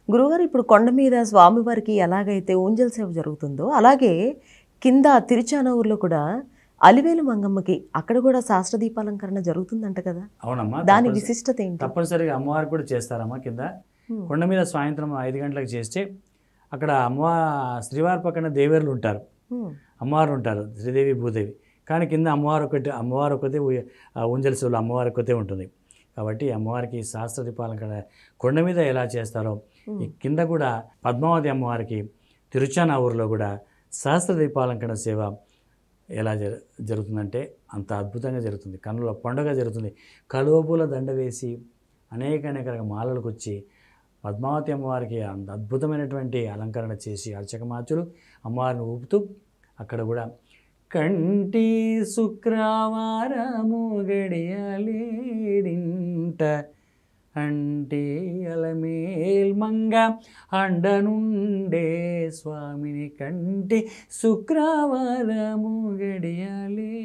గురువుగారు ఇప్పుడు కొండ మీద స్వామివారికి ఎలాగైతే ఊంజల్ సేవ జరుగుతుందో, అలాగే కింద తిరుచానూరులో కూడా అలివేలు మంగమ్మకి అక్కడ కూడా శాస్త్ర దీపాలంకరణ జరుగుతుందంట కదా! అవునమ్మా. దాని విశిష్టత ఏంటి? తప్పనిసరిగా అమ్మవారికి కూడా చేస్తారమ్మా కింద. కొండ మీద సాయంత్రం 5 గంటలకు చేస్తే అక్కడ శ్రీవారి పక్కన దేవేరులు ఉంటారు, అమ్మవారు ఉంటారు, శ్రీదేవి భూదేవి. కానీ కింద అమ్మవారు ఒకతే ఊంజల్ సేవలో అమ్మవారి ఒకతే ఉంటుంది. కాబట్టి అమ్మవారికి శాస్త్ర దీపాలంకరణ కొండ మీద ఎలా చేస్తారో ఈ కింద కూడా పద్మావతి అమ్మవారికి తిరుచానూరులో కూడా సహస్ర దీపాలంకరణ సేవ ఎలా జరుగుతుందంటే అంత అద్భుతంగా జరుగుతుంది. కన్నుల పండుగ జరుగుతుంది. కలువపూల దండ వేసి అనేక మాలలకు వచ్చి పద్మావతి అమ్మవారికి అంత అద్భుతమైనటువంటి అలంకరణ చేసి అర్చకమాచులు అమ్మవారిని ఊపుతూ అక్కడ కూడా కంటి శుక్రవారము గడియలేడింట అంటే అలమేల్ మంగ అండనుండే స్వామిని కంటి శుక్రవారము గడియలేడింట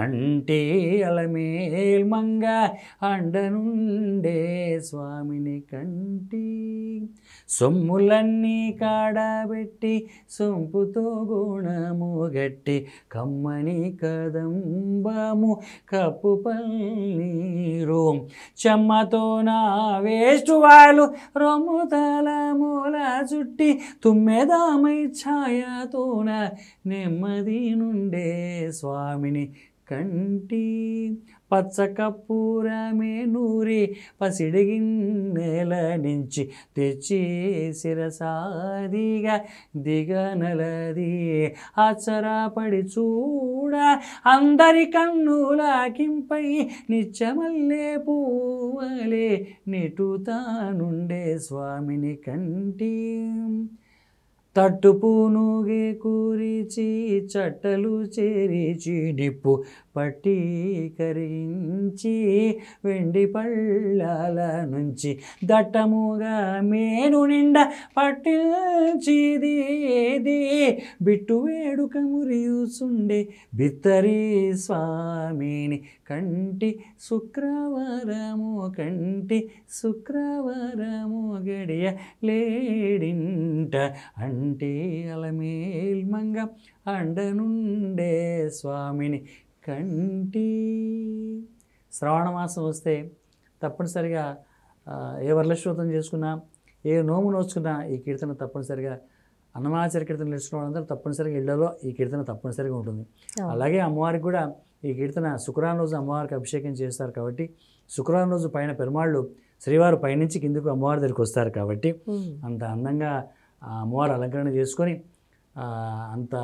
అంటే అలమేల్ మంగ అండనుండే స్వామిని కంటి సొమ్ములన్నీ కాడబెట్టి సొంపుతో గుణము గట్టి కమ్మని కదంబము కప్పు పన్నీరు చెమ్మతో నా వేస్ట్ వాళ్ళు రొమ్ము తలమూల చుట్టి తుమ్మెదామై ఛాయతోన నెమ్మది నుండే స్వామిని కంటి పచ్చ కప్పూరమే నూరి పసిడిగిన్నెల నుంచి తెచ్చి శిరసాదిగా దిగనలది ఆచరాపడి చూడ అందరి కన్నులాకింపై నిత్యమల్లే పూవలే నిటుతానుండే స్వామిని కంటి తట్టుపునుగే కూరిచి చట్టలు చేరిచి నిప్పు పట్టి కరించి వెండి పళ్ళాల నుంచి దట్టముగా మేను నిండా పట్టించిది బిట్టు వేడుక మురియుచుండే బిత్తరి స్వామిని కంటి శుక్రవారము గడియ లేడింట అంటే అలమేల్ మంగ అండనుండే స్వామిని కంటి. శ్రావణ మాసం వస్తే తప్పనిసరిగా ఏ వరలక్ష్మీవ్రతం చేసుకున్నా, ఏ నోము నోచుకున్నా ఈ కీర్తన తప్పనిసరిగా అన్నమాచార్య కీర్తన నేర్చుకున్న వాళ్ళందరూ తప్పనిసరిగా ఇళ్లలో ఈ కీర్తన తప్పనిసరిగా ఉంటుంది. అలాగే అమ్మవారికి కూడా ఈ కీర్తన శుక్రవారం రోజు అమ్మవారికి అభిషేకం చేస్తారు కాబట్టి శుక్రవారం రోజు పైన పెరుమాళ్ళు శ్రీవారు పైనుంచి కిందకు అమ్మవారి దగ్గరికి వస్తారు కాబట్టి అంత అందంగా అమ్మవారు అలంకరణ చేసుకొని అంత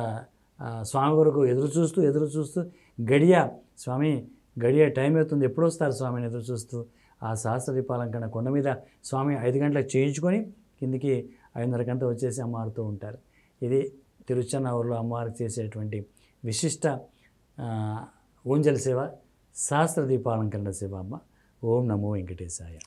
స్వామి కొరకు ఎదురు చూస్తూ స్వామి గడియ టైం అవుతుంది, ఎప్పుడు వస్తారు స్వామిని ఎదురు చూస్తూ ఆ సహస్ర దీపాలంకరణ కొండ మీద స్వామి 5 గంటలకు చేయించుకొని కిందికి 5:30 వచ్చేసి అమ్మవారితో ఉంటారు. ఇది తిరుచానూరులో అమ్మవారికి చేసేటువంటి విశిష్ట ఊంజల్ సేవ, సహస్ర దీపాలంకరణ సేవ. అమ్మ ఓం నమో వెంకటేశాయ.